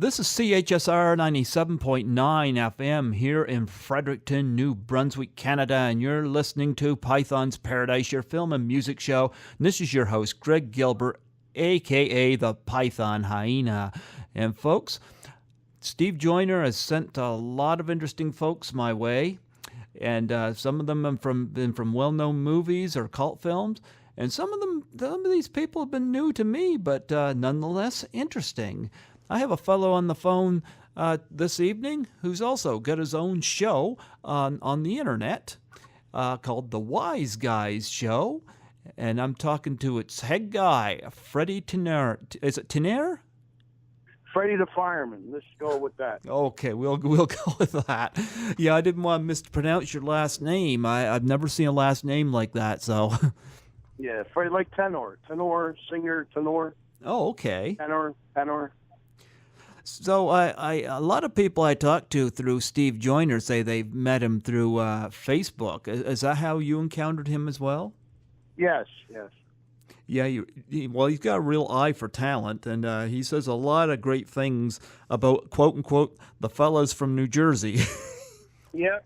This is CHSR 97.9 FM here in Fredericton, New Brunswick, Canada, and you're listening to Python's Paradise, your film and music show. And this is your host, Greg Gilbert, a.k.a. the Python Hyena. And folks, Steve Joyner has sent a lot of interesting folks my way, and some of them have been from well-known movies or cult films, and some of these people have been new to me, but nonetheless interesting. I have a fellow on the phone this evening who's also got his own show on the internet called the Wise Guyz Show, and I'm talking to its head guy, Freddy Tenore. Is it Tenore? Freddy the Fireman. Let's go with that. Okay, we'll go with that. Yeah, I didn't want to mispronounce your last name. I've never seen a last name like that, so. Yeah, Freddy, like tenor, singer, tenor. Oh, okay. Tenor. So a lot of people I talk to through Steve Joyner say they've met him through Facebook. Is that how you encountered him as well? Yes. Yeah, he's got a real eye for talent, and he says a lot of great things about, quote unquote, the fellas from New Jersey. Yeah.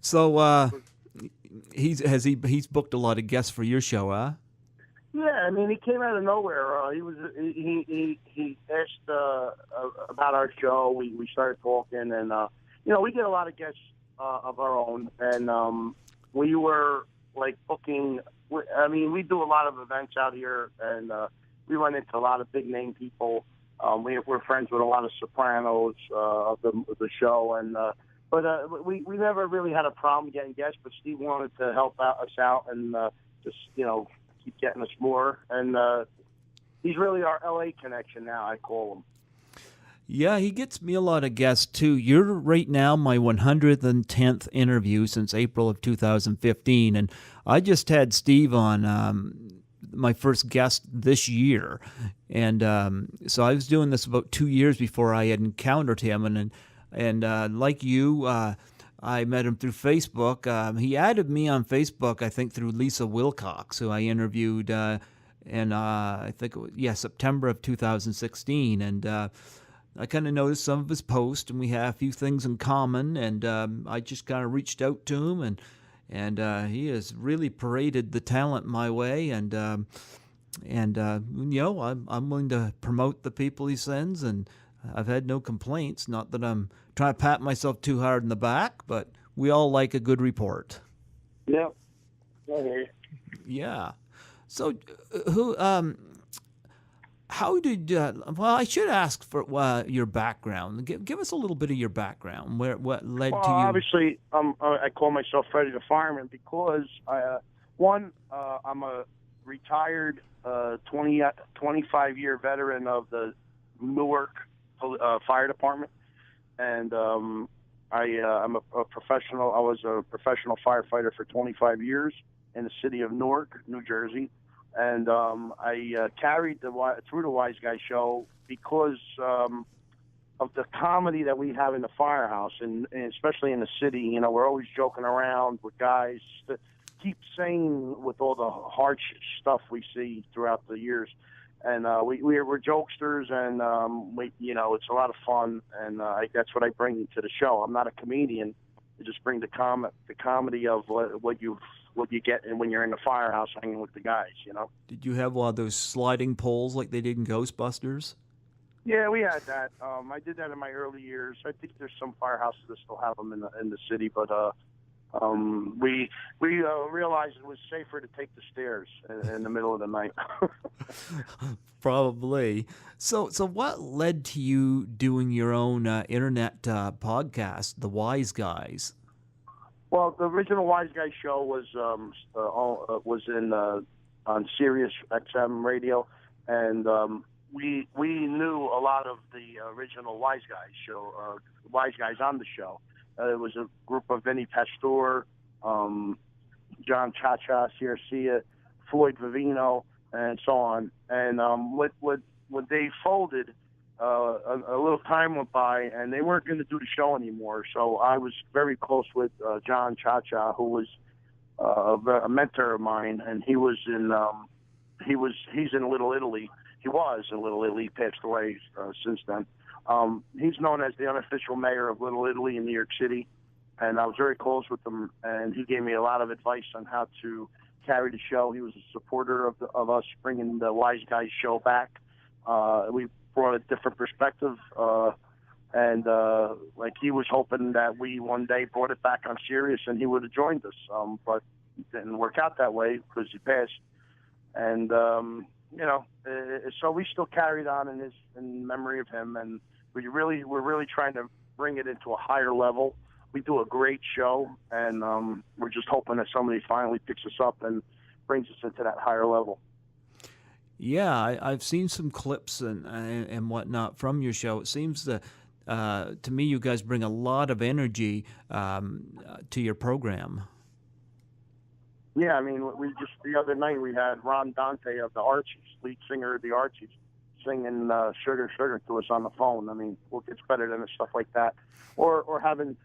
So he's booked a lot of guests for your show, huh? Yeah, I mean, he came out of nowhere. He asked about our show. We started talking, and we get a lot of guests of our own, and we were like booking. We do a lot of events out here, and we run into a lot of big name people. We're friends with a lot of sopranos of the show, and but we never really had a problem getting guests. But Steve wanted to help us out, and just keep getting us more, and he's really our LA connection now, I call him. Yeah, he gets me a lot of guests too. You're right now my 110th interview since April of 2015, and I just had Steve on my first guest this year, and so I was doing this about 2 years before I had encountered him, and like you, I met him through Facebook. He added me on Facebook, I think, through Lisa Wilcox, who I interviewed in, I think, September of 2016. And I kind of noticed some of his posts, and we have a few things in common. And I just kind of reached out to him, and he has really paraded the talent my way. And I'm willing to promote the people he sends, and I've had no complaints. Not that I'm trying to pat myself too hard in the back, but we all like a good report. Yeah. Okay. Yeah. So, how did? Well, I should ask for your background. Give us a little bit of your background. What led to you? Obviously, I call myself Freddy the Fireman because I'm a retired 25-year veteran of the Newark Fire Department, and I'm a professional. I was a professional firefighter for 25 years in the city of Newark, New Jersey, and I carried through the Wise Guyz Show because of the comedy that we have in the firehouse, and especially in the city. We're always joking around with guys to keep sane with all the hard stuff we see throughout the years. And we're jokesters, and it's a lot of fun, and that's what I bring to the show. I'm not a comedian. I just bring the comedy of what you get when you're in the firehouse hanging with the guys. Did you have one of those sliding poles like they did in Ghostbusters? Yeah, we had that. I did that in my early years. I think there's some firehouses that still have them in the city, but we realized it was safer to take the stairs in the middle of the night. Probably. So what led to you doing your own internet podcast, The Wise Guyz? Well, the original Wise Guyz Show was on Sirius XM radio, and we knew a lot of the original Wise Guyz Show, Wise Guyz on the show. It was a group of Vinny Pastore, John Cha-Cha, Garcia, Floyd Vivino, and so on. And when they folded, a little time went by, and they weren't going to do the show anymore. So I was very close with John Cha-Cha, who was a mentor of mine, and he's in Little Italy. He was in Little Italy. He passed away since then. He's known as the unofficial mayor of Little Italy in New York City, and I was very close with him, and he gave me a lot of advice on how to carry the show. He was a supporter of us bringing the Wise Guyz Show back. We brought a different perspective, and like he was hoping that we one day brought it back on Sirius and he would have joined us, but it didn't work out that way because he passed. And so we still carried on in memory of him, and we're really trying to bring it into a higher level. We do a great show, and we're just hoping that somebody finally picks us up and brings us into that higher level. Yeah, I've seen some clips and whatnot from your show. It seems to me you guys bring a lot of energy to your program. Yeah, I mean, the other night we had Ron Dante of the Archies, lead singer of the Archies, singing Sugar, Sugar to us on the phone. I mean, what gets better than stuff like that? Or having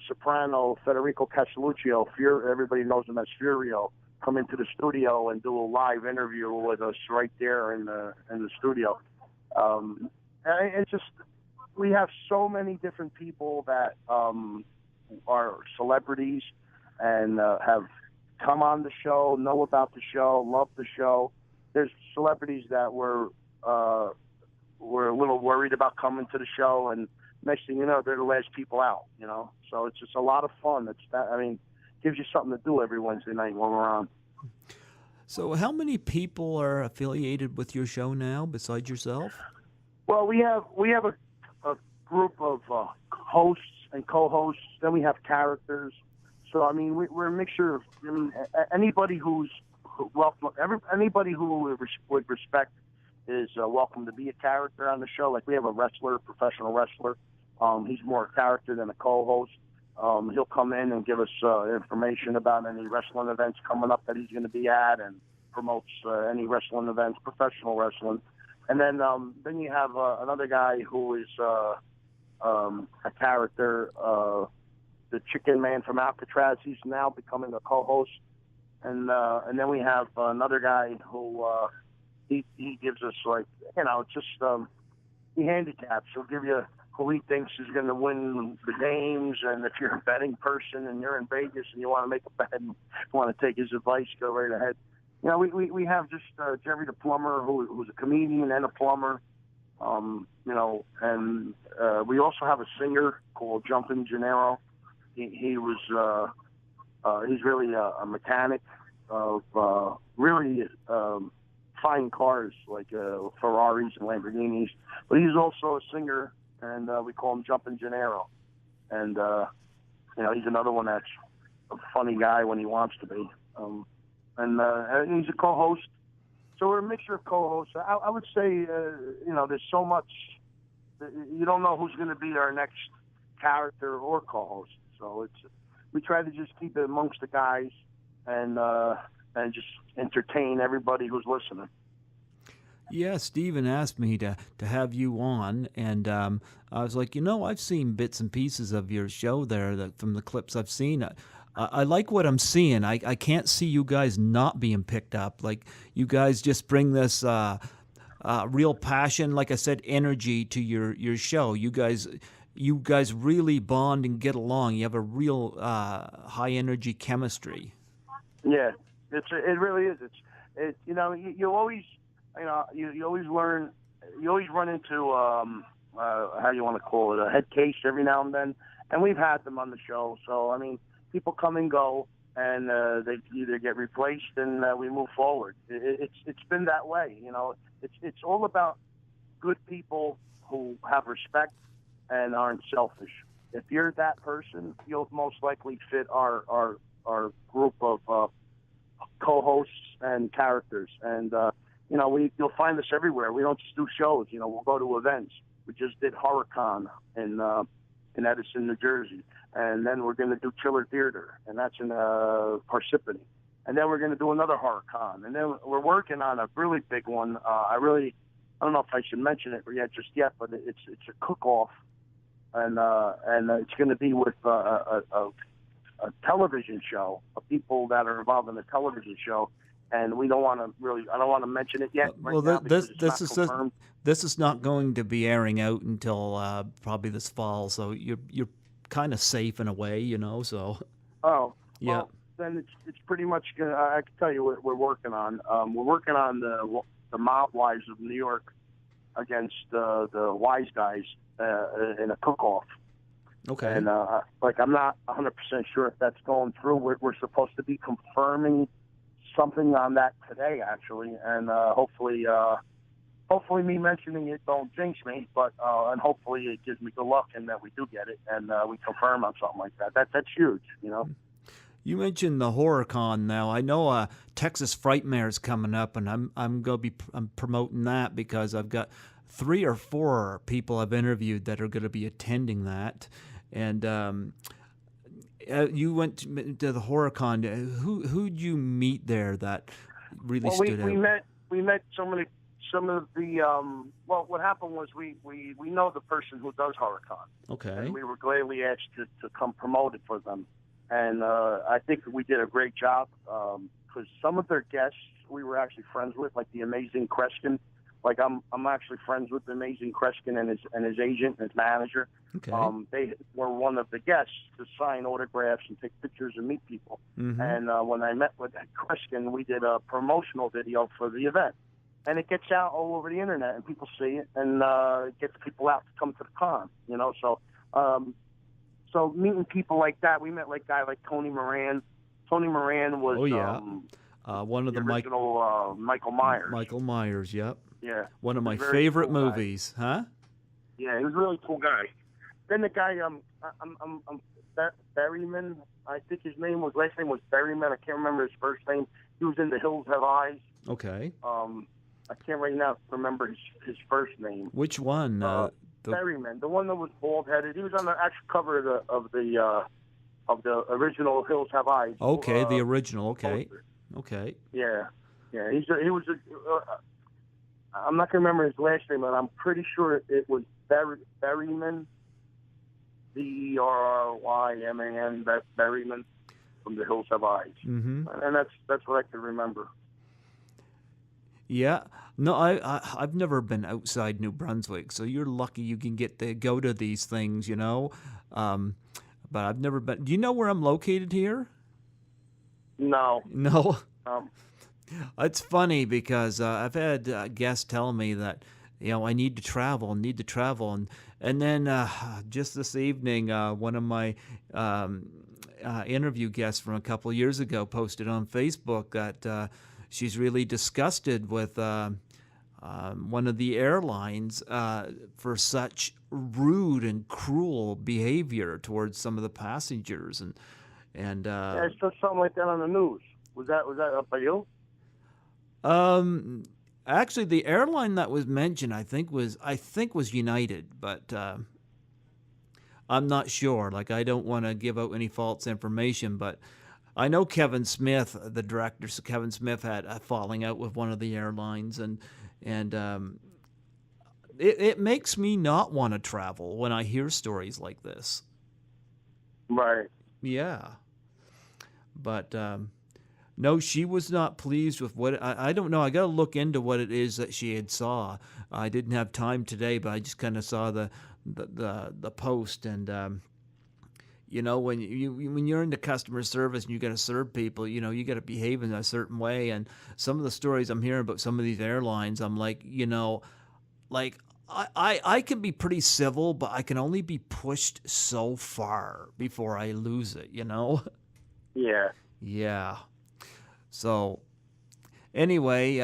soprano Federico Castelluccio, everybody knows him as Furio, come into the studio and do a live interview with us right there in the studio. It's just, we have so many different people that are celebrities and have come on the show, know about the show, love the show. There's celebrities that were a little worried about coming to the show, and next thing you know, they're the last people out, So it's just a lot of fun. Gives you something to do every Wednesday night when we're on. So how many people are affiliated with your show now besides yourself? Well, we have a group of hosts and co-hosts. Then we have characters. So I mean, we're a mixture of. I mean, anybody who's welcome, anybody who would respect is welcome to be a character on the show. Like we have a wrestler, professional wrestler. He's more a character than a co-host. He'll come in and give us information about any wrestling events coming up that he's going to be at, and promotes any wrestling events, professional wrestling. And then you have another guy who is a character, the Chicken Man from Alcatraz. He's now becoming a co-host. And then we have another guy who he gives us he handicaps. He'll give you who he thinks is going to win the games, and if you're a betting person and you're in Vegas and you want to make a bet and want to take his advice, go right ahead. We have just Jerry the Plumber, who's a comedian and a plumber, and we also have a singer called Jumpin' Gennaro. He's really a mechanic of really fine cars like Ferraris and Lamborghinis, but he's also a singer, and we call him Jumpin' Gennaro. And he's another one that's a funny guy when he wants to be. And he's a co-host. So we're a mixture of co-hosts. I would say, there's so much, you don't know who's going to be our next character or co-host. So we try to just keep it amongst the guys and just entertain everybody who's listening. Yeah, Steven asked me to have you on, and I was like, I've seen bits and pieces of your show there from the clips I've seen. I like what I'm seeing. I can't see you guys not being picked up. Like, you guys just bring this real passion, like I said, energy to your show. You guys really bond and get along. You have a real high energy chemistry. Yeah, it really is. You always you always learn. You always run into how you want to call it, a head case every now and then, and we've had them on the show. So I mean, people come and go, and they either get replaced, and we move forward. It's been that way. It's all about good people who have respect and aren't selfish. If you're that person, you'll most likely fit our group of co-hosts and characters. And you'll find us everywhere. We don't just do shows. We'll go to events. We just did HorrorCon in Edison, New Jersey, and then we're going to do Chiller Theater, and that's in Parsippany. And then we're going to do another HorrorCon, and then we're working on a really big one. I don't know if I should mention it just yet, but it's a cook-off, and it's going to be with a television show, of people that are involved in the television show, and we don't want to really. I don't want to mention it yet. Right now because it's not confirmed. This is not going to be airing out until probably this fall, so you're kind of safe in a way, you know. So. Oh. Yeah. Well, then it's pretty much. I can tell you what we're working on. We're working on the mob wives of New York against the Wise Guyz in a cook-off. Okay. And I'm not 100% sure if that's going through. We're supposed to be confirming something on that today, actually, and hopefully me mentioning it don't jinx me, but and hopefully it gives me good luck and that we do get it and we confirm on something like that. That's huge, you know. You mentioned the HorrorCon now. I know Texas Frightmare's coming up, and I'm promoting that because I've got 3 or 4 people I've interviewed that are going to be attending that. And you went to the HorrorCon. Who'd you meet there that really stood out? We met some of the well, what happened was we know the person who does HorrorCon. Okay. And we were gladly asked to come promote it for them. And I think we did a great job because some of their guests we were actually friends with, like the Amazing Kreskin. Like I'm actually friends with the Amazing Kreskin and his agent and his manager. Okay. They were one of the guests to sign autographs and take pictures and meet people. Mm-hmm. And when I met with Kreskin, we did a promotional video for the event. And it gets out all over the internet, and people see it, and it gets people out to come to the con, you know. So so meeting people like that, we met like a guy like Tony Moran. Tony Moran was one of the original Michael Myers. Michael Myers, yep. Yeah. One of my favorite movies, huh? Yeah, he was a really cool guy. Then the guy, Berryman, I think his last name was Berryman. I can't remember his first name. He was in The Hills Have Eyes. Okay. I can't right now remember his first name. Which one? Berryman, the one that was bald-headed. He was on the actual cover of the original Hills Have Eyes. Okay, the original. Okay. Poster. Okay. Yeah. He was I'm not gonna remember his last name, but I'm pretty sure it was Berryman, Berryman, Berryman from the Hills Have Eyes. Mm-hmm. And that's what I can remember. Yeah. No, I've never been outside New Brunswick, so you're lucky you can get to go to these things, you know. But I've never been. Do you know where I'm located here? No. No. It's funny because I've had guests tell me that, you know, I need to travel, and then just this evening, one of my interview guests from a couple of years ago posted on Facebook that she's really disgusted with one of the airlines for such rude and cruel behavior towards some of the passengers, and I saw something like that on the news. Was that up by you? Actually, the airline that was mentioned, I think was United, but I'm not sure. Like, I don't want to give out any false information, but I know Kevin Smith, the director, so Kevin Smith had a falling out with one of the airlines, and it makes me not want to travel when I hear stories like this. Right. Yeah. But no, she was not pleased with what I don't know. I got to look into what it is that she had saw. I didn't have time today, but I just kind of saw the post, and you know, when you're into customer service and you got to serve people, you know, you got to behave in a certain way. And some of the stories I'm hearing about some of these airlines, I'm like, you know, like I can be pretty civil, but I can only be pushed so far before I lose it, you know? Yeah. Yeah. So, anyway,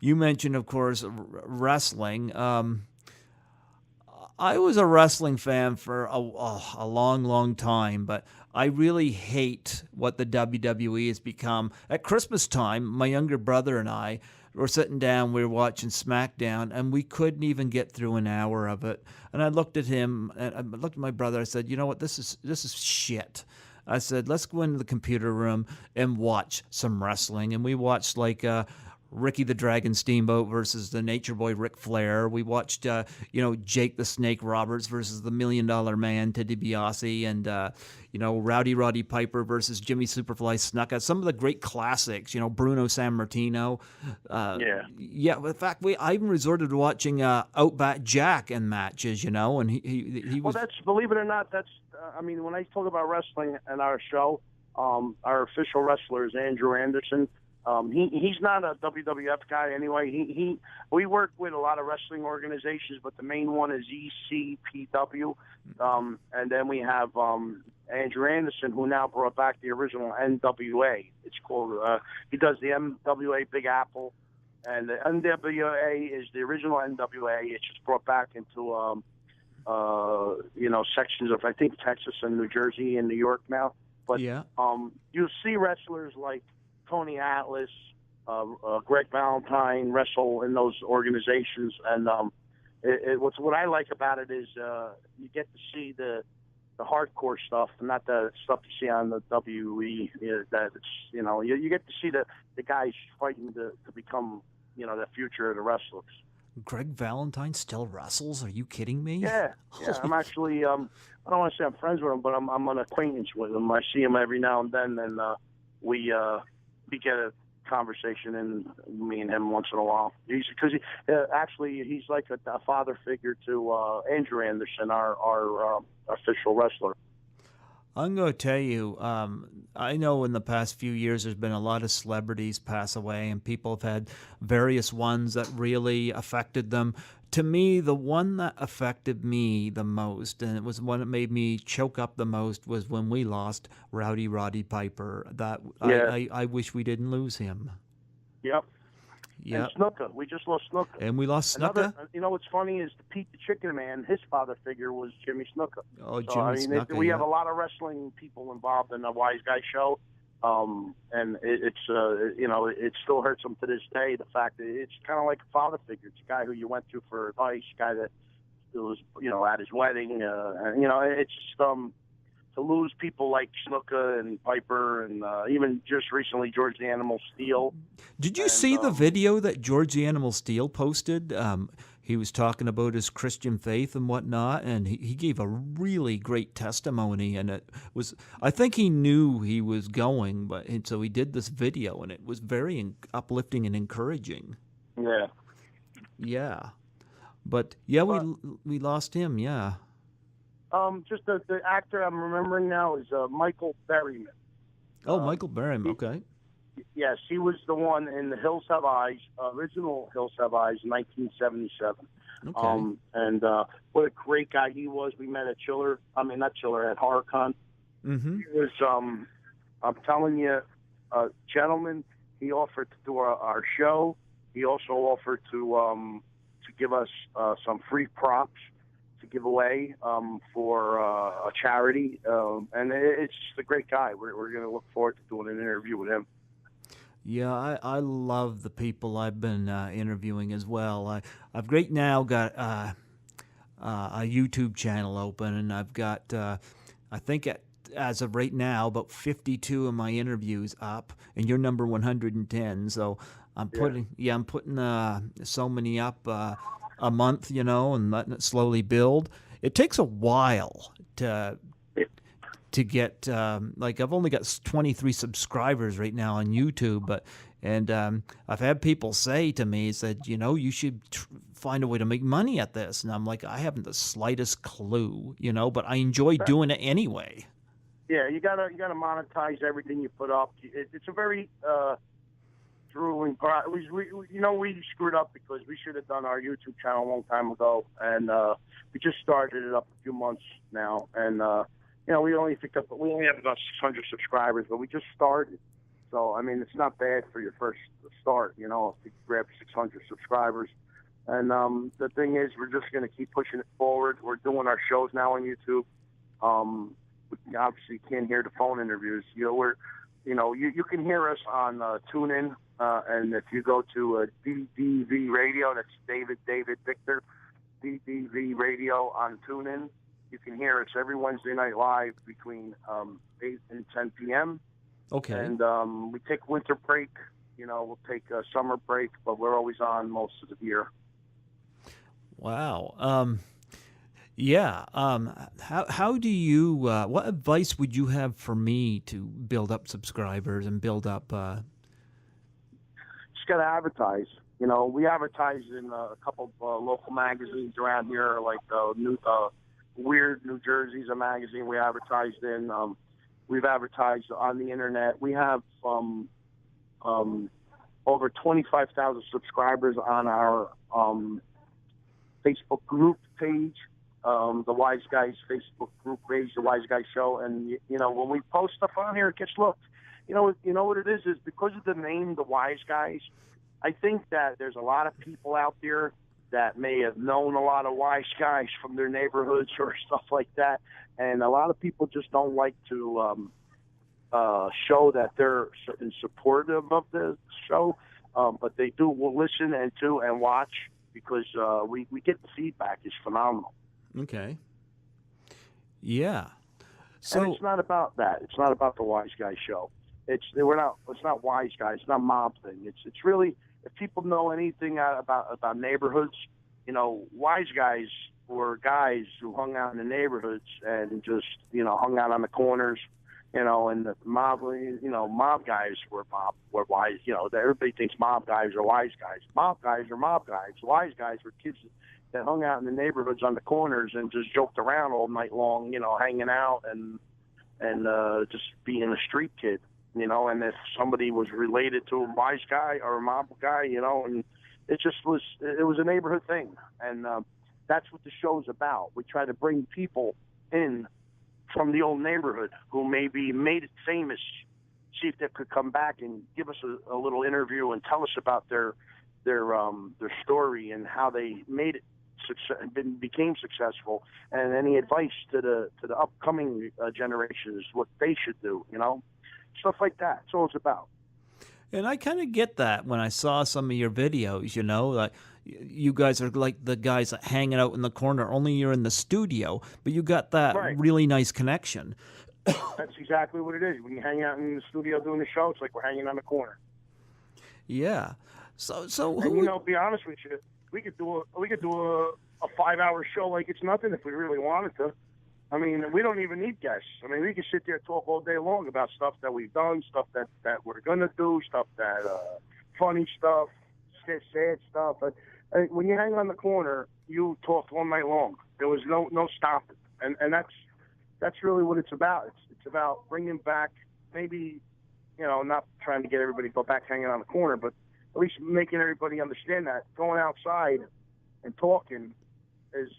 you mentioned, of course, wrestling. I was a wrestling fan for a long, long time, but I really hate what the WWE has become. At Christmas time, my younger brother and I were sitting down, we were watching SmackDown, and we couldn't even get through an hour of it. And I looked at him, and I looked at my brother, I said, you know what, this is shit. I said, let's go into the computer room and watch some wrestling. And we watched like Ricky the Dragon Steamboat versus the Nature Boy Ric Flair. We watched, Jake the Snake Roberts versus the $1 Million Man Ted DiBiase, and Rowdy Roddy Piper versus Jimmy Superfly Snuka. Some of the great classics. Bruno Sammartino. Yeah. In fact, I even resorted to watching Outback Jack in matches. And he was. Well, believe it or not, that's. When I talk about wrestling in our show, our official wrestler is Andrew Anderson. He's not a WWF guy anyway. We work with a lot of wrestling organizations, but the main one is ECPW. And then we have Andrew Anderson, who now brought back the original NWA. It's called. He does the NWA Big Apple, and the NWA is the original NWA. It's just brought back into sections of, I think, Texas and New Jersey and New York now. But you'll see wrestlers like Tony Atlas, Greg Valentine wrestle in those organizations, and what I like about it is you get to see the hardcore stuff, not the stuff you see on the WE. That it's you get to see the guys fighting to become the future of the wrestlers. Greg Valentine still wrestles? Are you kidding me? Yeah. I'm actually I don't want to say I'm friends with him, but I'm an acquaintance with him. I see him every now and then, and we get a conversation in me and him once in a while. He's like a father figure to Andrew Anderson, our official wrestler. I'm going to tell you, I know in the past few years there's been a lot of celebrities pass away, and people have had various ones that really affected them. To me, the one that affected me the most, and it was one that made me choke up the most, was when we lost Rowdy Roddy Piper. I wish we didn't lose him. Yep. And Snuka. We just lost Snuka. And we lost Snuka? What's funny is Pete the Chicken Man, his father figure was Jimmy Snuka. Oh, Jimmy Snuka, we have a lot of wrestling people involved in the Wise Guyz Show. And it still hurts him to this day, the fact that it's kind of like a father figure. It's a guy who you went to for advice, a guy that was, at his wedding. It's just, to lose people like Snuka and Piper and even just recently George the Animal Steele. Did you see the video that George the Animal Steele posted? He was talking about his Christian faith and whatnot, and he gave a really great testimony. And it was, I think he knew he was going, and so he did this video, and it was very uplifting and encouraging. Yeah. Yeah. But we lost him. Yeah. Just the actor I'm remembering now is Michael Berryman. Oh, Michael Berryman. Okay. Yes, he was the one in the Hills Have Eyes, original Hills Have Eyes, 1977. Okay. And what a great guy he was. We met at at HorrorCon. Mm-hmm. He was, I'm telling you, gentleman. He offered to do our show. He also offered to give us some free props to give away for a charity. And it's just a great guy. We're going to look forward to doing an interview with him. Yeah, I love the people I've been interviewing as well. I've right now got a YouTube channel open, and I've got, I think as of right now, about 52 of my interviews up, and you're number 110. So I'm putting so many up a month, and letting it slowly build. It takes a while to get I've only got 23 subscribers right now on YouTube, and I've had people say to me, said, you should find a way to make money at this, and I'm like, I haven't the slightest clue, but I enjoy doing it anyway. Yeah, you gotta monetize everything you put up. It's a very grueling part. We screwed up because we should have done our YouTube channel a long time ago, and we just started it up a few months now, and we only have about 600 subscribers, but we just started. So, it's not bad for your first start, if you grab 600 subscribers. And the thing is, we're just going to keep pushing it forward. We're doing our shows now on YouTube. We obviously can't hear the phone interviews. You can hear us on TuneIn, and if you go to DDV Radio, that's David Victor, DDV Radio on TuneIn, you can hear us every Wednesday night live between 8 and 10 p.m. Okay. And we take winter break We'll take a summer break, but we're always on most of the year. Wow. Yeah. How do you? What advice would you have for me to build up subscribers and build up? Just got to advertise. We advertise in a couple of local magazines around here, like Weird New Jersey's a magazine we advertised in. We've advertised on the internet. We have over 25,000 subscribers on our Facebook group page, the Wise Guyz Facebook group page, the Wise Guyz Show. And, when we post stuff on here, it gets looked. You know what it is because of the name, the Wise Guyz. I think that there's a lot of people out there that may have known a lot of wise guys from their neighborhoods or stuff like that. And a lot of people just don't like to show that they're supportive of the show, but they do listen and watch because we get the feedback is phenomenal. Okay. Yeah. So and it's not about that. It's not about the Wise Guyz Show. It's not Wise Guys. It's not mob thing. It's really, if people know anything about neighborhoods, Wise Guys were guys who hung out in the neighborhoods and just hung out on the corners, and the mob, mob guys were wise. Everybody thinks mob guys are wise guys. Mob guys are mob guys. Wise guys were kids that hung out in the neighborhoods on the corners and just joked around all night long, hanging out and just being a street kid. And if somebody was related to a wise guy or a mob guy, and it was a neighborhood thing. And that's what the show's about. We try to bring people in from the old neighborhood who maybe made it famous, see if they could come back and give us a little interview and tell us about their story and how they made it became successful, and any advice to the upcoming generations, what they should do, stuff like that. That's all it's about. And I kind of get that when I saw some of your videos, like you guys are like the guys that hanging out in the corner, only you're in the studio, but you got that really nice connection. That's exactly what it is. When you hang out in the studio doing the show, it's like we're hanging on the corner. Yeah. So and, be honest with you, we could do a 5-hour show like it's nothing if we really wanted to. I mean, we don't even need guests. I mean, we can sit there and talk all day long about stuff that we've done, stuff that we're going to do, stuff that, funny stuff, sad stuff. When you hang on the corner, you talk all night long. There was no stopping. And that's really what it's about. It's about bringing back, maybe, not trying to get everybody to go back hanging on the corner, but at least making everybody understand that going outside and talking is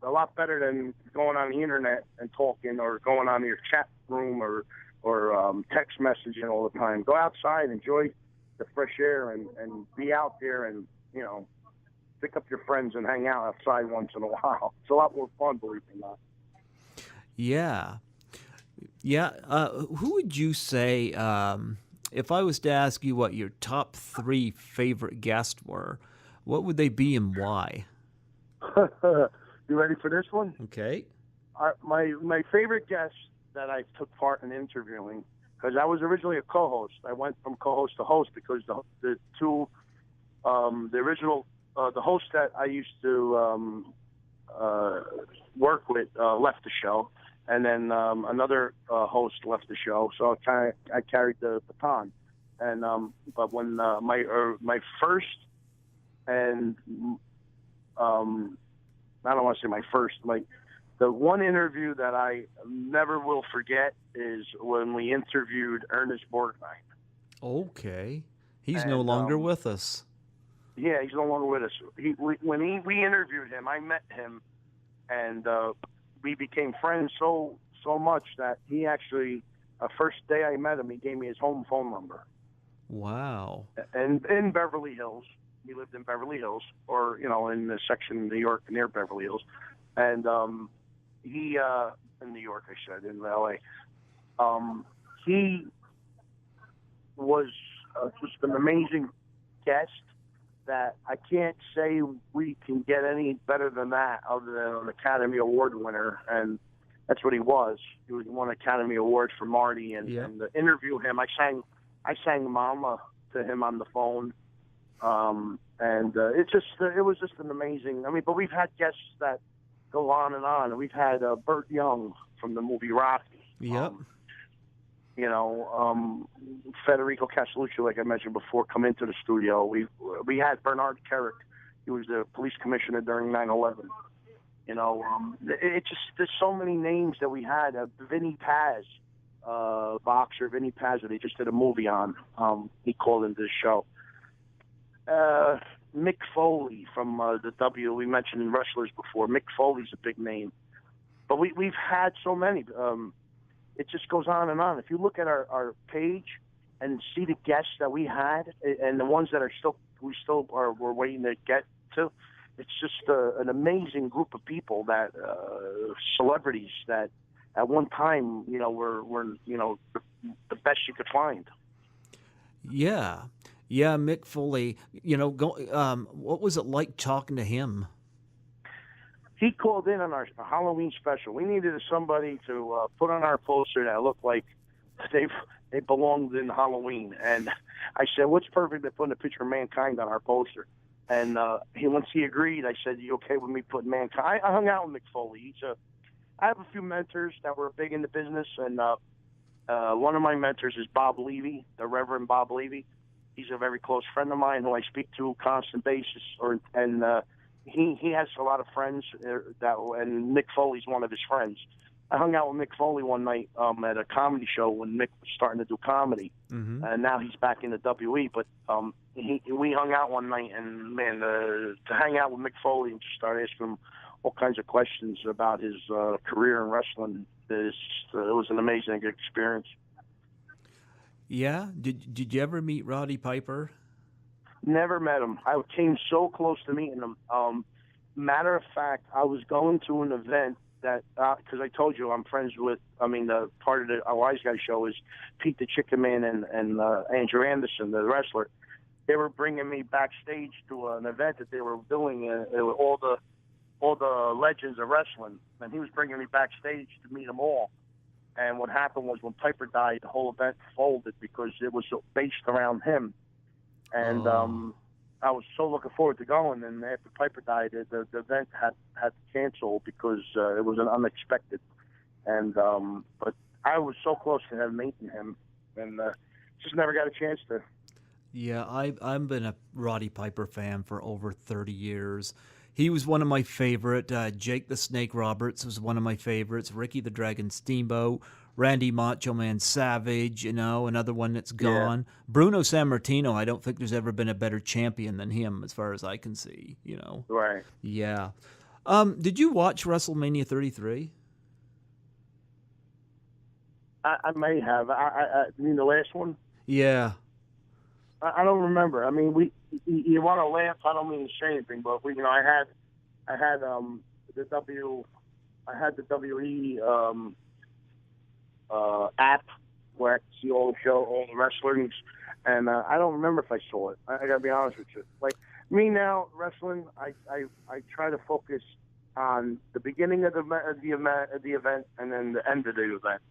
a lot better than going on the internet and talking or going on your chat room or text messaging all the time. Go outside, enjoy the fresh air, and be out there and, pick up your friends and hang out outside once in a while. It's a lot more fun, believe it or not. Yeah. Yeah. Who would you say, if I was to ask you what your top 3 favorite guests were, what would they be and why? You ready for this one? Okay. My favorite guest that I took part in interviewing, because I was originally a co-host. I went from co-host to host because the host that I used to work with left the show, and then another host left the show. So I carried the baton. And but when my first and I don't want to say my first, the one interview that I never will forget is when we interviewed Ernest Borgnine. Okay. He's no longer with us. Yeah, he's no longer with us. When we interviewed him, I met him, and we became friends so much that he actually, first day I met him, he gave me his home phone number. Wow. And in Beverly Hills. He lived in Beverly Hills, or, in the section of New York near Beverly Hills. And he, in New York, I said, in L.A., he was just an amazing guest that I can't say we can get any better than that other than an Academy Award winner. And that's what he was. He won Academy Awards for Marty. And to interview him, I sang Mama to him on the phone. And it was just an amazing. I mean, but we've had guests that go on and on. We've had Burt Young from the movie Rocky. Yep. Federico Castellucci, like I mentioned before, come into the studio. We had Bernard Kerrick. He was the police commissioner during 9/11. It just, there's so many names that we had. Vinny Paz, boxer Vinny Paz, that they just did a movie on. He called into the show. Mick Foley from the W. We mentioned wrestlers before. Mick Foley's a big name, but we've had so many. It just goes on and on. If you look at our page and see the guests that we had and the ones that we're waiting to get to, it's just an amazing group of people that celebrities that at one time were the best you could find. Yeah. Yeah, Mick Foley, what was it like talking to him? He called in on our Halloween special. We needed somebody to put on our poster that looked like they belonged in Halloween. And I said, what's perfect than putting a picture of Mankind on our poster? And once he agreed, I said, you okay with me putting Mankind? I hung out with Mick Foley. I have a few mentors that were big in the business, and one of my mentors is Bob Levy, the Reverend Bob Levy. He's a very close friend of mine who I speak to on a constant basis. He has a lot of friends, and Mick Foley's one of his friends. I hung out with Mick Foley one night at a comedy show when Mick was starting to do comedy, and now he's back in the WE. But we hung out one night, and man, to hang out with Mick Foley and just start asking him all kinds of questions about his career in wrestling, it was an amazing experience. Yeah. Did you ever meet Roddy Piper? Never met him. I came so close to meeting him. Matter of fact, I was going to an event that, because I told you I'm friends with, part of the Wise Guyz Show is Pete the Chicken Man and Andrew Anderson, the wrestler. They were bringing me backstage to an event that they were doing, all the legends of wrestling, and he was bringing me backstage to meet them all. And what happened was when Piper died, the whole event folded because it was based around him. And I was so looking forward to going, and after Piper died, the event had to cancel because it was an unexpected. And but I was so close to meeting him, and just never got a chance to. Yeah, I've been a Roddy Piper fan for over 30 years. He was one of my favorite. Jake the Snake Roberts was one of my favorites. Ricky the Dragon Steamboat. Randy Macho Man Savage, another one that's gone. Yeah. Bruno Sammartino, I don't think there's ever been a better champion than him as far as I can see, Right. Yeah. Did you watch WrestleMania 33? I may have. I mean, the last one? Yeah. I don't remember. I mean, you want to laugh. I don't mean to say anything, but I had the WE app where I could see all the wrestlers, and I don't remember if I saw it. I gotta be honest with you. Like me now, wrestling, I try to focus on the beginning of the event and then the end of the event.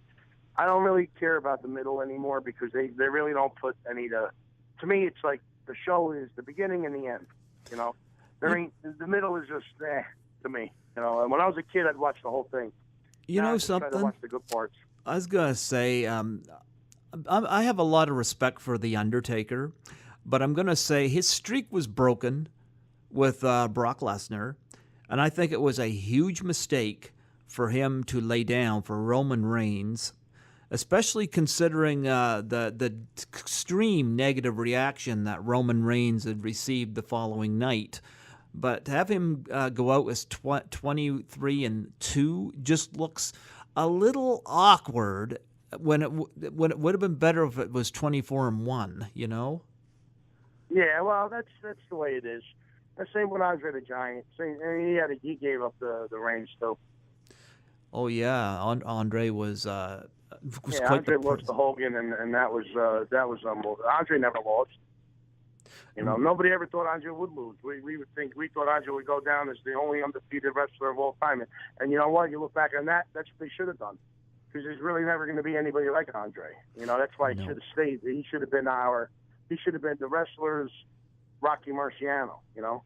I don't really care about the middle anymore because they really don't put any to me, it's like the show is the beginning and the end. The middle is just to me. And when I was a kid, I'd watch the whole thing. Now I something? try to watch the good parts. I was gonna say, I have a lot of respect for The Undertaker, but I'm gonna say his streak was broken with Brock Lesnar, and I think it was a huge mistake for him to lay down for Roman Reigns, especially considering the extreme negative reaction that Roman Reigns had received the following night. But to have him go out as 23-2 just looks a little awkward when it would have been better if it was 24-1. Yeah, well, that's the way it is. The same with Andre the Giant. He gave up the reins too. Oh yeah, Andre was quite Andre lost to Hogan, and that was unbelievable. Andre never lost. Nobody ever thought Andre would lose. We thought Andre would go down as the only undefeated wrestler of all time. And you know what? You look back on that, that's what they should have done. Because there's really never going to be anybody like Andre. That's why he should have stayed. He should have been our he should have been the wrestler's Rocky Marciano, you know?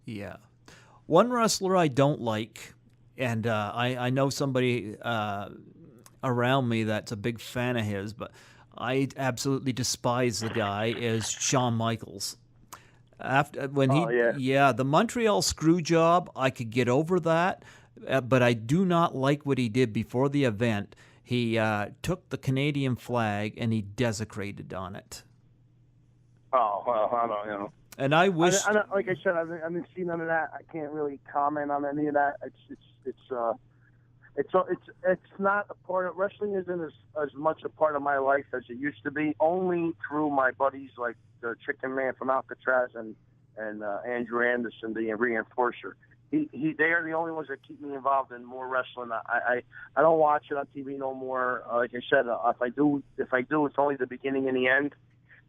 Yeah. One wrestler I don't like, and I know somebody around me that's a big fan of his, but I absolutely despise the guy, is Shawn Michaels. After when Oh, yeah. yeah, the Montreal screw job, I could get over that, but I do not like what he did before the event. He took the Canadian flag and he desecrated on it. Oh, well, I don't, you know. And I wish, I don't, like I said, I haven't seen none of that. I can't really comment on any of that. It's not a part of wrestling. Isn't as much a part of my life as it used to be. Only through my buddies like the Chicken Man from Alcatraz and Andrew Anderson, the Reinforcer. They are the only ones that keep me involved in more wrestling. I don't watch it on TV no more. Like I said, if I do, it's only the beginning and the end.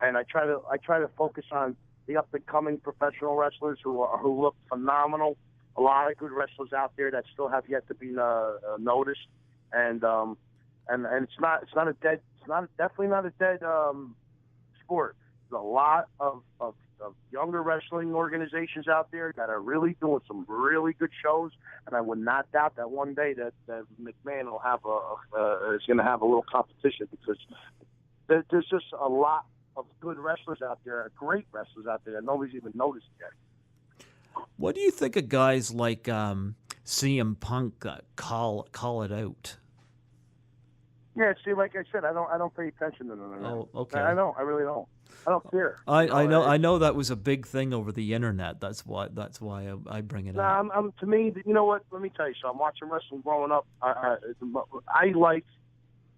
And I try to focus on the up and coming professional wrestlers who look phenomenal. A lot of good wrestlers out there that still have yet to be noticed, and definitely not a dead sport. There's a lot of younger wrestling organizations out there that are really doing some really good shows, and I would not doubt that one day that McMahon will have is going to have a little competition, because there's just a lot of good wrestlers out there, great wrestlers out there that nobody's even noticed yet. what do you think of guys like CM Punk call it out? Yeah, see, like I said, I don't pay attention to them. Oh, okay. I don't. I really don't. I don't care. I know that was a big thing over the internet. That's why I bring it up. To me, you know what? Let me tell you something. Watching wrestling growing up, I liked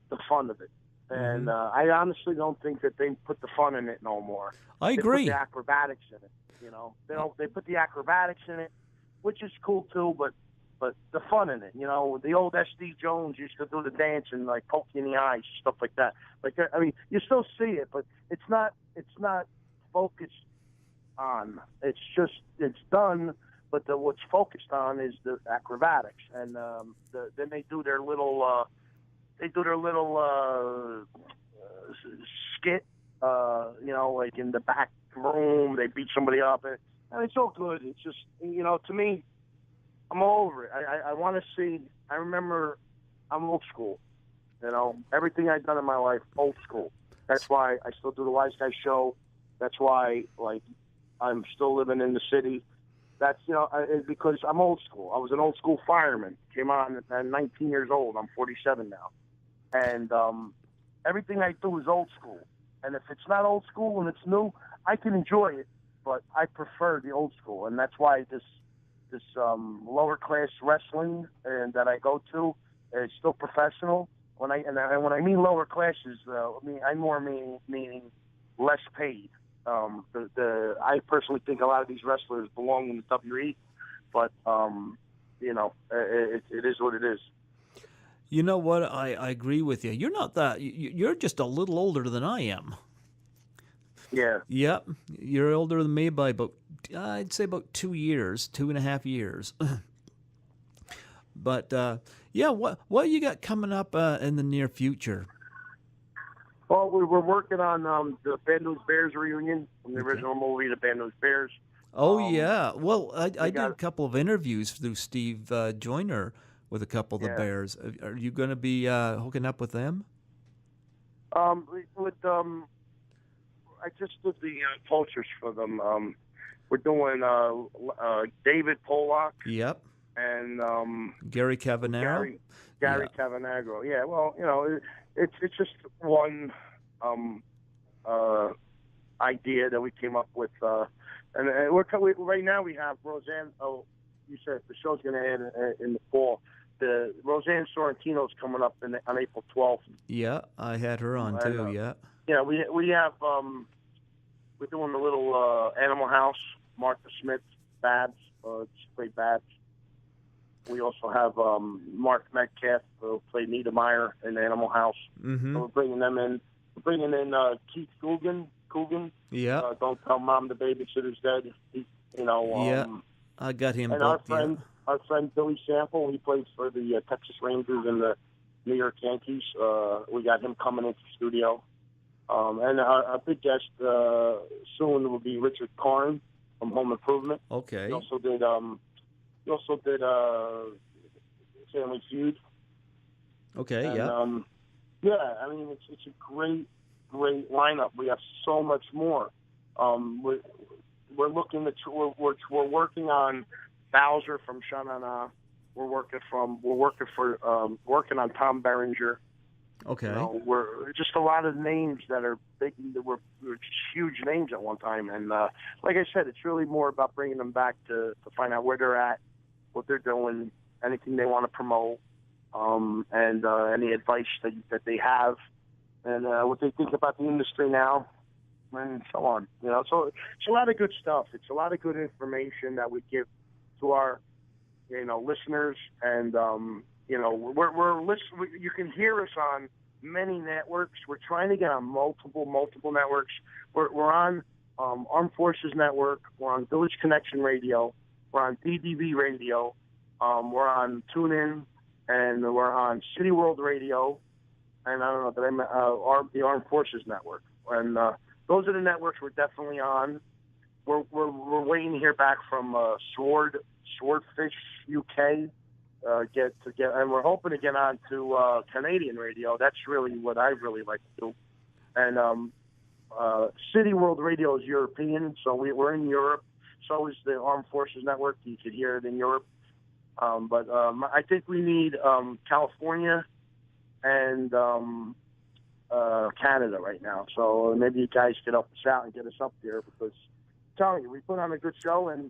the fun of it. And I honestly don't think that they put the fun in it no more. I agree. They put the acrobatics in it. You know, they put the acrobatics in it, which is cool too. But the fun in it. You know, the old SD Jones used to do the dance and like poke you in the eyes, stuff like that. Like, I mean, you still see it, but it's not focused on. It's done. But what's focused on is the acrobatics, and then they do their little. Skit, you know, like in the back room, they beat somebody up, and it's all good. It's just, you know, to me, I'm all over it. I want to see. I remember, I'm old school. You know, everything I've done in my life, old school. That's why I still do the Wise Guyz Show. That's why, like, I'm still living in the city. That's, you know, because I'm old school. I was an old school fireman. Came on at 19 years old. I'm 47 now. And everything I do is old school. And if it's not old school and it's new, I can enjoy it, but I prefer the old school. And that's why this lower class wrestling that I go to is still professional. When I mean lower classes, I more meaning less paid. I personally think a lot of these wrestlers belong in the WWE, but you know, it is what it is. You know what? I agree with you. You're not that. You're just a little older than I am. Yeah. Yep. You're older than me by about, I'd say about 2 years, 2.5 years. But yeah, what you got coming up in the near future? Well, we're working on the Bad News Bears reunion from the original movie, The Bad News Bears. Oh yeah. Well, I did a couple of interviews through Steve Joyner with a couple of the Bears. Are you going to be hooking up with them? I just did the posters for them. We're doing David Pollock. Yep. And Gary Cavanagro. Gary Cavanagro. Yeah. Well, you know, it's just one idea that we came up with, and right now we have Roseanne. Oh, you said the show's going to end in the fall. The Roseanne Sorrentino's coming up on April 12th. Yeah, I had her on too. Yeah. Yeah, we have we're doing a little Animal House. Martha Smith, Babs, she played Babs. We also have Mark Metcalf, who played Niedermeyer in Animal House. Mm-hmm. So we're bringing them in. We're bringing in Keith Coogan. Yeah. Don't tell Mom the babysitter's dead. Yeah. I got him. And our friend Billy Sample, he plays for the Texas Rangers and the New York Yankees. We got him coming into the studio. And our big guest soon will be Richard Karn from Home Improvement. Okay. He also did Family Feud. Okay. And, Yeah. yeah, I mean, it's a great lineup. We have so much more. We're looking at we're working on Bowser from Sha-Na-Na. We're working on Tom Berenger. Okay. You know, we're just a lot of names that are big. That were huge names at one time, and like I said, it's really more about bringing them back to find out where they're at, what they're doing, anything they want to promote, and any advice that they have, and what they think about the industry now, and so on. You know, so it's a lot of good stuff. It's a lot of good information that we give to our listeners, and you can hear us on many networks. We're trying to get on multiple networks. We're on Armed Forces Network. We're on Village Connection Radio. We're on DDV Radio. We're on TuneIn, and we're on City World Radio. And I don't know, the Armed Forces Network. And those are the networks we're definitely on. We're waiting to hear back from Swordfish UK. And we're hoping to get on to Canadian radio. That's really what I really like to do. And City World Radio is European, so we're in Europe. So is the Armed Forces Network. You could hear it in Europe. But I think we need California and Canada right now. So maybe you guys get up us out and get us up there, because I'm telling you, we put on a good show, and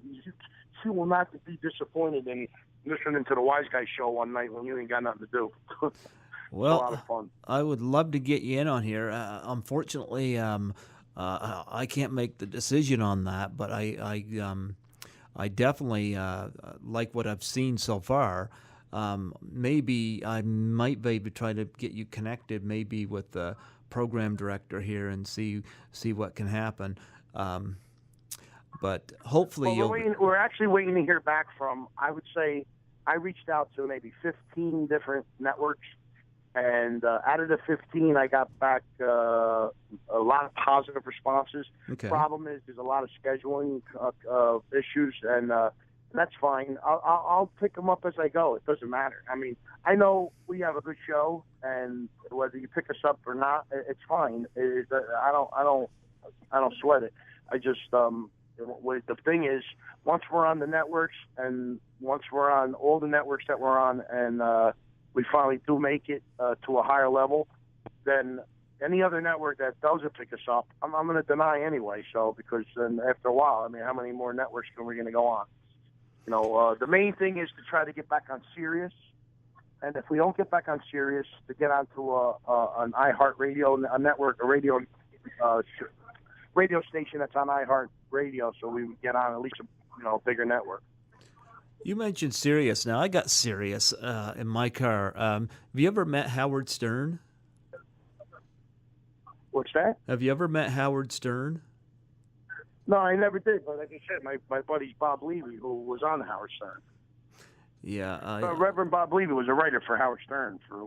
you will not be disappointed in listening to the Wise Guyz Show one night when you ain't got nothing to do. Well, a lot of fun. I would love to get you in on here. Unfortunately, I can't make the decision on that, but I definitely like what I've seen so far. Maybe I might be able to try to get you connected, maybe with the program director here, and see what can happen. But hopefully we're actually waiting to hear back from, I would say, I reached out to maybe 15 different networks, and out of the 15, I got back a lot of positive responses. Okay. Problem is, there's a lot of scheduling issues, and that's fine. I'll pick them up as I go. It doesn't matter. I mean, I know we have a good show, and whether you pick us up or not, it's fine. I don't sweat it. I just the thing is, once we're on the networks, and once we're on all the networks that we're on, and we finally do make it to a higher level, then any other network that doesn't pick us up, I'm going to deny anyway. So, because then after a while, I mean, how many more networks are we going to go on? You know, the main thing is to try to get back on Sirius, and if we don't get back on Sirius, to get onto an iHeartRadio, a network, a radio station that's on iHeartRadio, so we would get on at least a bigger network. You mentioned Sirius. Now, I got Sirius in my car. Have you ever met Howard Stern? What's that? Have you ever met Howard Stern? No, I never did. But like I said, my buddy's Bob Levy, who was on Howard Stern. Yeah. Reverend Bob Levy was a writer for Howard Stern for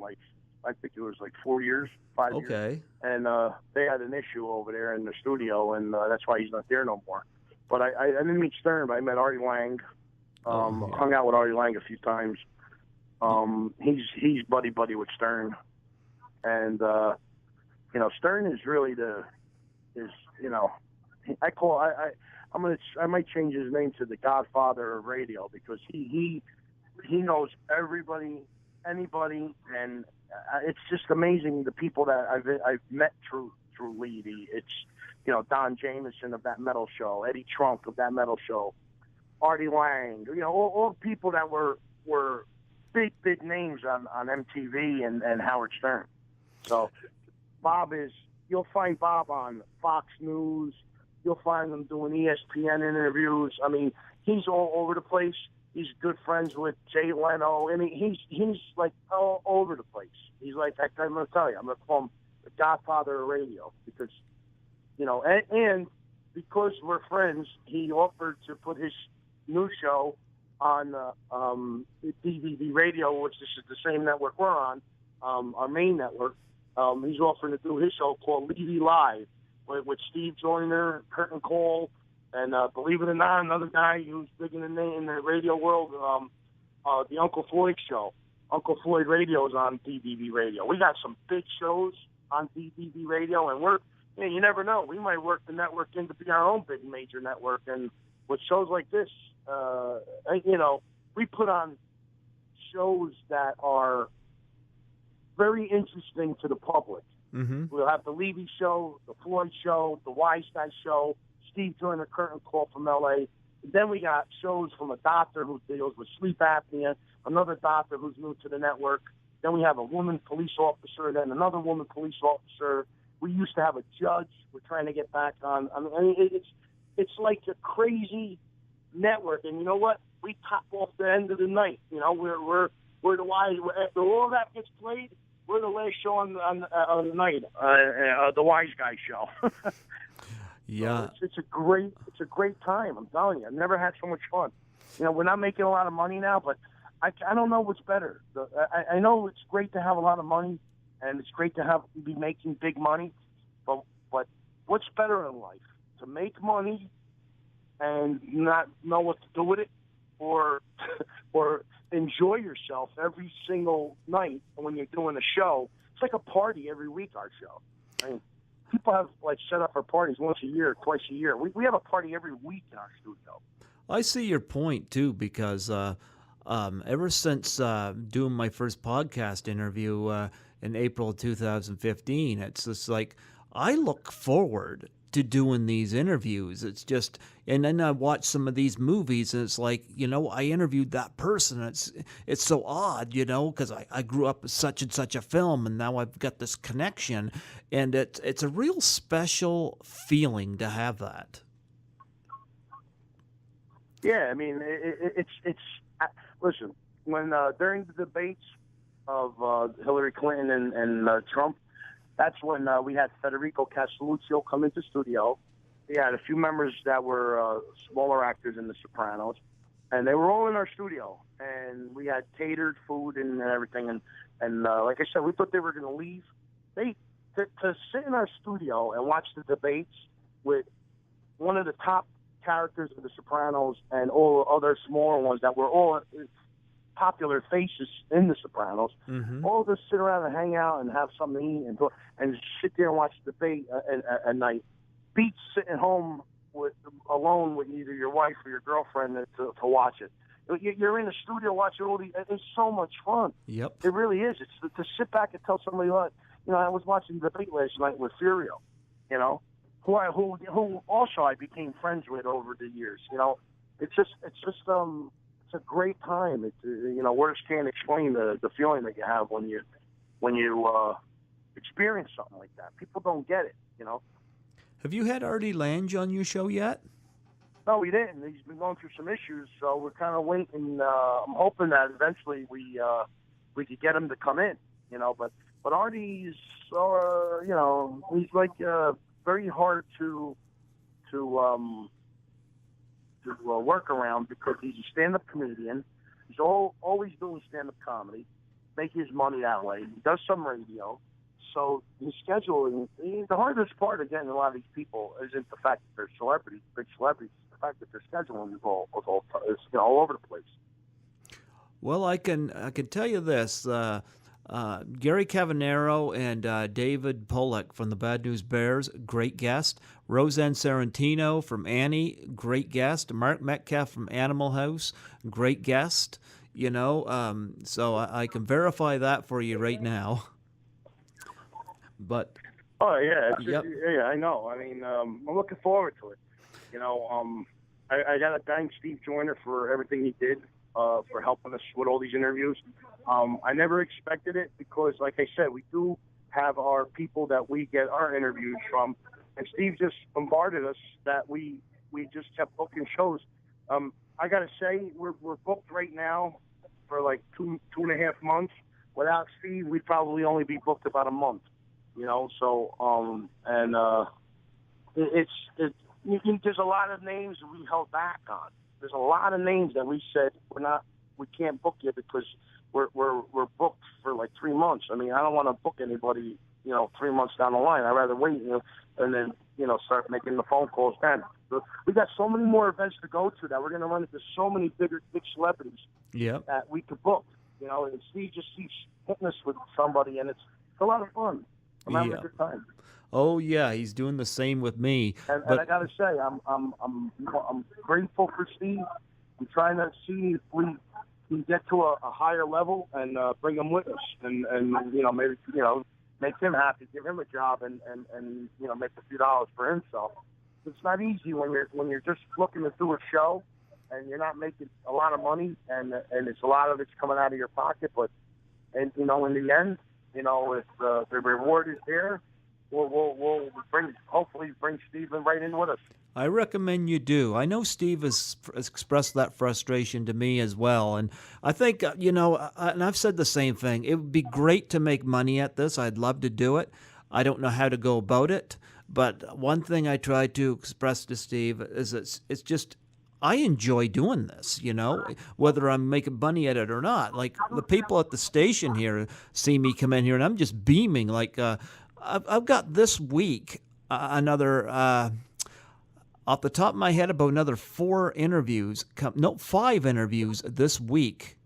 I think it was 4 years, 5 years. Okay. And they had an issue over there in the studio, and that's why he's not there no more. But I didn't meet Stern, but I met Artie Lang. Hung out with Artie Lang a few times. He's buddy with Stern, and Stern is really I might change his name to the Godfather of radio, because he knows everybody, anybody, and it's just amazing the people that I've met through Levy. It's Don Jameson of That Metal Show, Eddie Trunk of That Metal Show, Artie Lang, all people that were big names on MTV and Howard Stern. So you'll find Bob on Fox News. You'll find him doing ESPN interviews. I mean, he's all over the place. He's good friends with Jay Leno. I mean, he's like all over the place. He's like, I'm going to tell you, I'm going to call him the Godfather of radio, because, and because we're friends, he offered to put his new show on DVB Radio, which is the same network we're on, our main network, He's offering to do his show called Levy Live with Steve Joyner, Curtain Call, and believe it or not, another guy who's big in the radio world, the Uncle Floyd show. Uncle Floyd Radio is on DBB Radio. We got some big shows on DBB Radio, and you never know. We might work the network in to be our own big major network. And with shows like this, we put on shows that are very interesting to the public. Mm-hmm. We'll have the Levy Show, the Floyd Show, the Wise Guyz Show, Steve Joyner Curtain Call from L.A. Then we got shows from a doctor who deals with sleep apnea, another doctor who's new to the network. Then we have a woman police officer, then another woman police officer. We used to have a judge. We're trying to get back on. I mean, it's like a crazy network. And you know what? We top off the end of the night. You know, we're the Wise. After all that gets played, we're the last show on the night. The Wise Guyz Show. Yeah, so it's a great time. I'm telling you, I've never had so much fun. You know, we're not making a lot of money now, but I don't know what's better. I know it's great to have a lot of money, and it's great to be making big money, but what's better in life? To make money and not know what to do with it, or enjoy yourself every single night when you're doing a show? It's like a party every week. Our show. I mean, people have set up our parties once a year, twice a year. We have a party every week in our studio. I see your point too, because ever since doing my first podcast interview in April 2015, it's just like I look forward to doing these interviews. It's just, and then I watch some of these movies, and it's like, I interviewed that person. It's so odd, because I grew up with such and such a film, and now I've got this connection, and it's a real special feeling to have that. Yeah, I mean, it's listen, when during the debates of Hillary Clinton and Trump, that's when we had Federico Castelluccio come into studio. We had a few members that were smaller actors in The Sopranos, and they were all in our studio. And we had catered food and everything. And like I said, we thought they were going to leave. To sit in our studio and watch the debates with one of the top characters of The Sopranos and all other smaller ones that were all popular faces in The Sopranos, all just sit around and hang out and have something to eat and sit there and watch the debate at night. Beats sitting home alone with either your wife or your girlfriend to watch it. You're in the studio watching all these. It's so much fun. Yep, it really is. It's to sit back and tell somebody, I was watching the debate last night with Furio, who also I became friends with over the years. It's a great time. Words can't explain the feeling that you have when you experience something like that. People don't get it. Have you had Artie Lange on your show yet? No, we didn't. He's been going through some issues, so we're kind of waiting. I'm hoping that eventually we could get him to come in. But Artie's he's like very hard to work around because he's a stand-up comedian. He's always doing stand-up comedy, making his money that way. He does some radio. So his scheduling, the hardest part of getting a lot of these people isn't the fact that they're celebrities, big celebrities. It's the fact that their scheduling is all over the place. Well, I can tell you this. Gary Cavanero and David Pollack from the Bad News Bears, great guest. Roseanne Sarantino from Annie, great guest. Mark Metcalf from Animal House, great guest. So I can verify that for you right now. But yeah, I know. I mean, I'm looking forward to it. I got to thank Steve Joyner for everything he did. For helping us with all these interviews. I never expected it because, like I said, we do have our people that we get our interviews from, and Steve just bombarded us that we just kept booking shows. I got to say, we're booked right now for like two and a half months. Without Steve, we'd probably only be booked about a month. So there's a lot of names we held back on. There's a lot of names that we said we can't book you because we're booked for like 3 months. I mean, I don't want to book anybody, 3 months down the line. I'd rather wait, and then, start making the phone calls then. So we got so many more events to go to that we're going to run into so many big celebrities that we could book, and Steve just keeps hitting us with somebody, and it's a lot of fun. I'm having a good time. Oh yeah, he's doing the same with me. And I got to say, I'm grateful for Steve. I'm trying to see if we can get to a higher level and bring him with us, and maybe make him happy, give him a job, and make a few dollars for himself. It's not easy when you're just looking to do a show and you're not making a lot of money, and it's a lot of it's coming out of your pocket. But in the end, if the reward is there, we'll hopefully bring Steven right in with us. I recommend you do. I know Steve has expressed that frustration to me as well. And I think, and I've said the same thing. It would be great to make money at this. I'd love to do it. I don't know how to go about it. But one thing I try to express to Steve is it's just, I enjoy doing this, whether I'm making money at it or not. Like the people at the station here see me come in here and I'm just beaming. Like I've got this week another... off the top of my head, about another 5 interviews this week,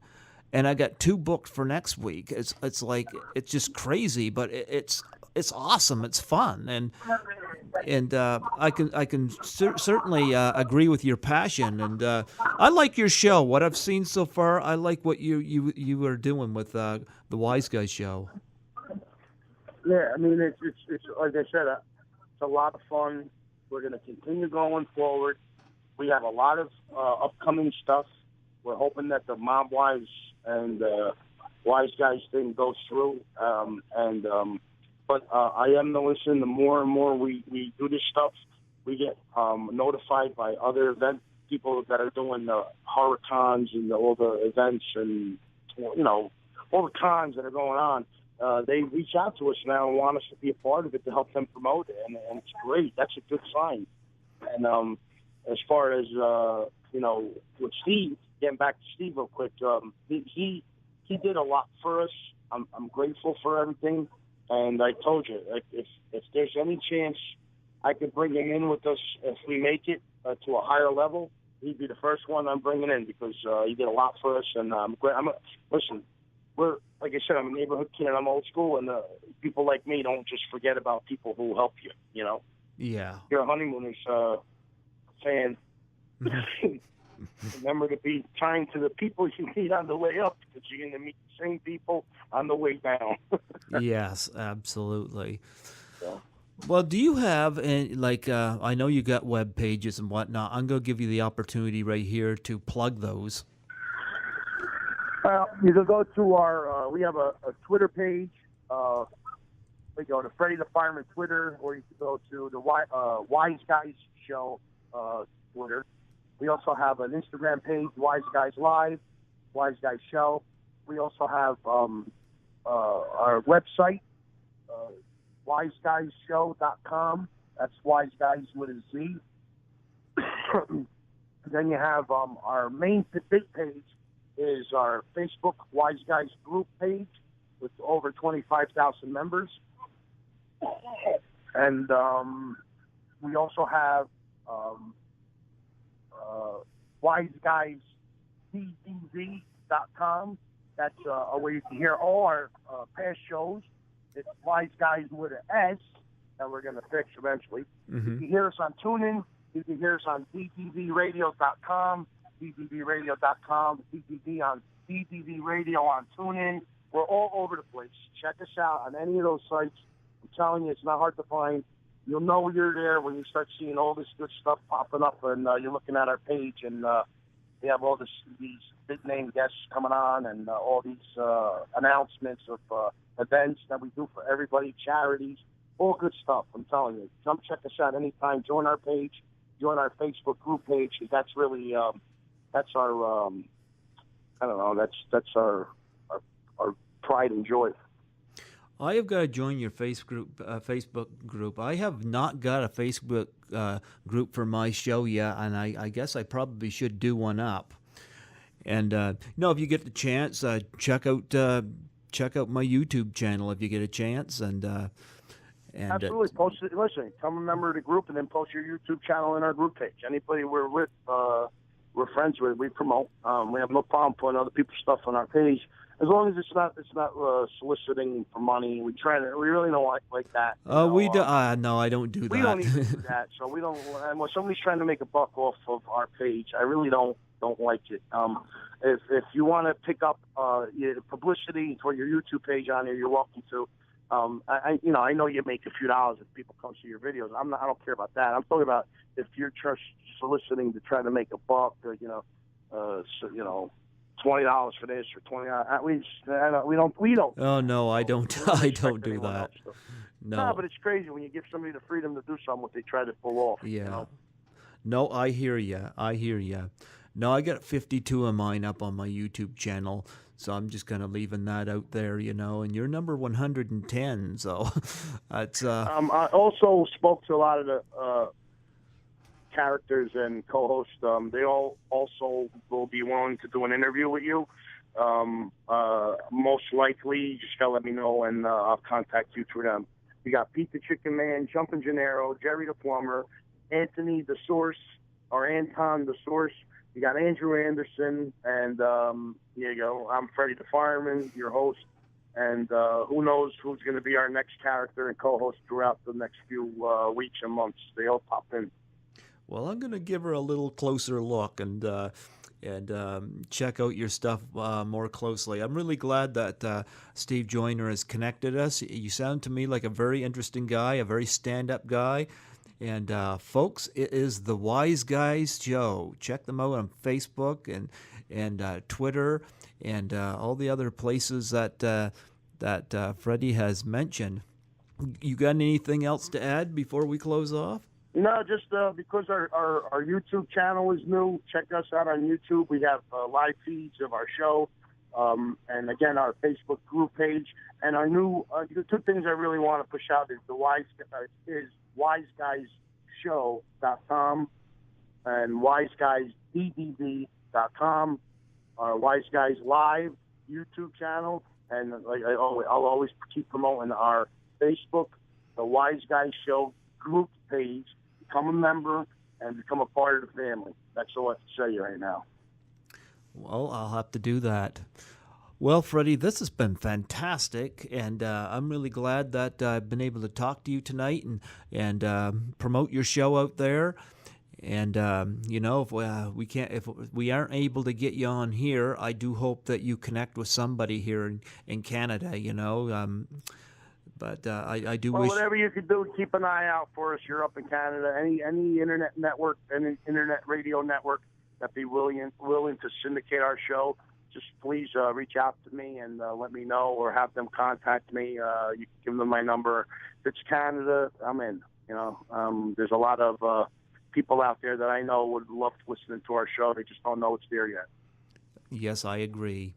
and I got 2 booked for next week. It's like it's just crazy, but it's awesome. It's fun, and I can certainly agree with your passion, and I like your show. What I've seen so far, I like what you are doing with the Wise Guyz Show. Yeah, I mean it's like I said, it's a lot of fun. We're going to continue going forward. We have a lot of upcoming stuff. We're hoping that the Mob Wives and Wise Guyz thing goes through. But I am noticing the more and more we do this stuff, we get notified by other event people that are doing the horror cons and all the events and, all the cons that are going on. They reach out to us now and want us to be a part of it to help them promote it, and it's great. That's a good sign. And as far as with Steve, getting back to Steve real quick, he did a lot for us. I'm grateful for everything, and I told you, if there's any chance I could bring him in with us if we make it to a higher level, he'd be the first one I'm bringing in because he did a lot for us, and listen. Like I said, I'm a neighborhood kid and I'm old school, and people like me don't just forget about people who help you, Yeah. You're a honeymooners fan. Remember to be kind to the people you meet on the way up because you're going to meet the same people on the way down. Yes, absolutely. Yeah. Well, do you have, I know you got web pages and whatnot. I'm going to give you the opportunity right here to plug those. You can go to our, we have a Twitter page. We go to Freddy the Fireman Twitter, or you can go to the Wise Guyz Show Twitter. We also have an Instagram page, Wise Guyz Live, Wise Guyz Show. We also have our website, wiseguyzshow.com. That's Wise Guyz with a Z. Then you have our main big page is our Facebook Wise Guyz group page with over 25,000 members. And we also have WiseGuyzTV.com. That's where you can hear all our past shows. It's Wise Guyz with an S that we're going to fix eventually. Mm-hmm. You can hear us on TuneIn. You can hear us on DDVRadio.com. DDVRadio.com, DDV on DDV Radio on TuneIn. We're all over the place. Check us out on any of those sites. I'm telling you, it's not hard to find. You'll know you're there when you start seeing all this good stuff popping up, and you're looking at our page, and we have all these big-name guests coming on, and all these announcements of events that we do for everybody, charities, all good stuff. I'm telling you. Come check us out anytime. Join our page. Join our Facebook group page. That's really... that's our, I don't know, that's our pride and joy. I have got to join your Facebook group. I have not got a Facebook group for my show yet, and I guess I probably should do one up. And, if you get the chance, check out check out my YouTube channel if you get a chance. And Absolutely. Post it. Listen, become a member of the group and then post your YouTube channel in our group page. Anybody we're with, we're friends with, we promote. We have no problem putting other people's stuff on our page, as long as it's not soliciting for money. We really don't like that. Oh, we do. No, I don't do that. We don't even do that. So we don't. And when somebody's trying to make a buck off of our page, I really don't like it. If you want to pick up publicity for your YouTube page on there, you're welcome to. I know you make a few dollars if people come see your videos. I don't care about that. I'm talking about if you're just soliciting to try to make a buck, or $20 for this or $20. We don't. Oh no, I don't. I don't do that. No, but it's crazy when you give somebody the freedom to do something what they try to pull off. Yeah. No, I hear you. No, I got 52 of mine up on my YouTube channel, so I'm just kind of leaving that out there, and you're number 110, so that's... I also spoke to a lot of the characters and co-hosts. They all also will be willing to do an interview with you. Most likely, you just got to let me know, and I'll contact you through them. We got Pete the Chicken Man, Jumpin' Gennaro, Jerry the Plumber, Anthony the Source, or Anton the Source. You got Andrew Anderson, and here you go. I'm Freddy the Fireman, your host, and who knows who's going to be our next character and co-host throughout the next few weeks and months. They all pop in. Well, I'm going to give her a little closer look and check out your stuff more closely. I'm really glad that Steve Joyner has connected us. You sound to me like a very interesting guy, a very stand-up guy. And folks, it is the Wise Guyz Show. Check them out on Facebook and Twitter and all the other places that Freddy has mentioned. You got anything else to add before we close off? No, just because our YouTube channel is new, check us out on YouTube. We have live feeds of our show, and again, our Facebook group page. And our new the two things I really want to push out is the WiseGuyzShow.com and WiseGuyzDDB.com. Our Wise Guyz Live YouTube channel, and I'll always keep promoting our Facebook, the Wise Guyz Show group page. Become a member and become a part of the family. That's all I have to say right now. Well, I'll have to do that. Well, Freddy, this has been fantastic, and I'm really glad that I've been able to talk to you tonight and promote your show out there. And if we aren't able to get you on here, I do hope that you connect with somebody here in Canada. But I do wish. Whatever you could do, keep an eye out for us. You're up in Canada. Any internet network, any internet radio network that be willing to syndicate our show, just please reach out to me and let me know, or have them contact me. You can give them my number. If it's Canada, I'm in. There's a lot of people out there that I know would love listening to our show. They just don't know it's there yet. Yes, I agree.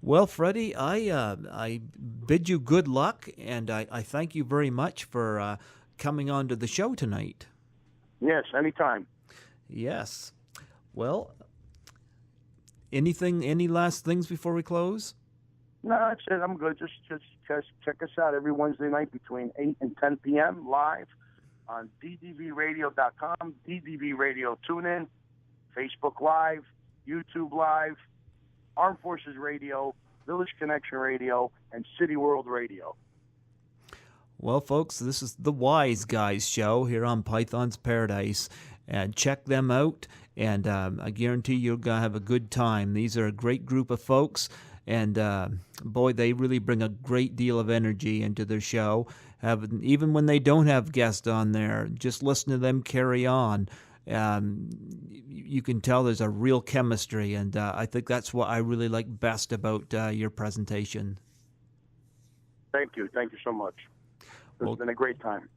Well, Freddy, I bid you good luck, and I thank you very much for coming on to the show tonight. Yes, anytime. Yes. Well, any last things before we close? No, that's it. I'm good. Just check us out every Wednesday night between 8 and 10 p.m. live on ddvradio.com, DDV Radio TuneIn, Facebook Live, YouTube Live, Armed Forces Radio, Village Connection Radio, and City World Radio. Well, folks, this is the Wise Guyz Show here on Python's Paradise. And check them out, and I guarantee you're going to have a good time. These are a great group of folks, and boy, they really bring a great deal of energy into their show. Even when they don't have guests on there, just listen to them carry on. You can tell there's a real chemistry, and I think that's what I really like best about your presentation. Thank you so much. It's been a great time.